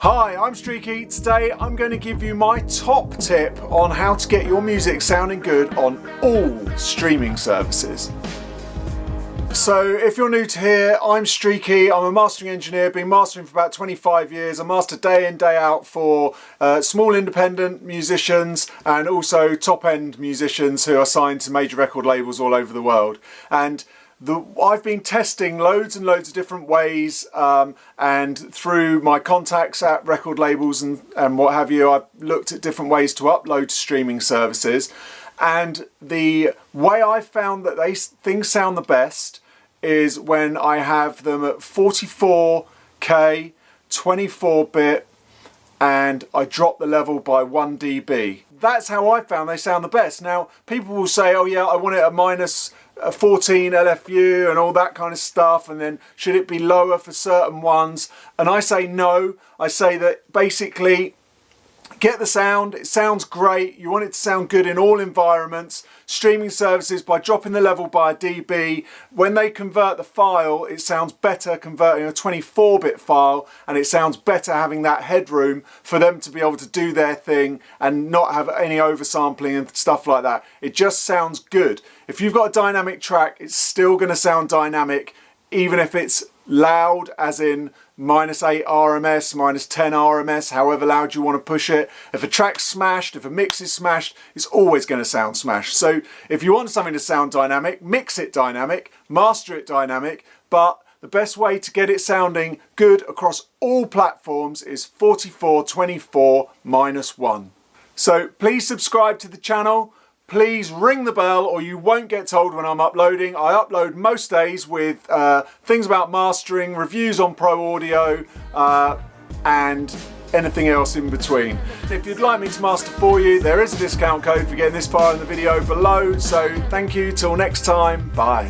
Hi, I'm Streaky. Today I'm going to give you my top tip on how to get your music sounding good on all streaming services. So if you're new to here, I'm Streaky. I'm a mastering engineer, been mastering for about 25 years. I master day in, day out for small independent musicians and also top-end musicians who are signed to major record labels all over the world. And I've been testing loads and loads of different ways and through my contacts at record labels and what have you, I've looked at different ways to upload to streaming services. And the way I found that things sound the best is when I have them at 44K, 24-bit, and I drop the level by 1 dB. That's how I found they sound the best. Now, people will say, oh yeah, I want it at minus 14 LFU and all that kind of stuff, and then should it be lower for certain ones? And I say no. I say that basically get the sound, it sounds great, you want it to sound good in all environments. Streaming services, by dropping the level by a dB, when they convert the file, it sounds better converting a 24-bit file, and it sounds better having that headroom for them to be able to do their thing and not have any oversampling and stuff like that. It just sounds good. If you've got a dynamic track, it's still going to sound dynamic, even if it's loud, as in -8 RMS, -10 RMS, however loud you want to push it. If a track's smashed, if a mix is smashed, it's always going to sound smashed. So if you want something to sound dynamic, mix it dynamic, master it dynamic, but the best way to get it sounding good across all platforms is 44/24 -1. So please subscribe to the channel. Please ring the bell or you won't get told when I'm uploading. I upload most days with things about mastering, reviews on Pro Audio, and anything else in between. If you'd like me to master for you, there is a discount code for getting this far in the video below. So thank you, till next time, bye.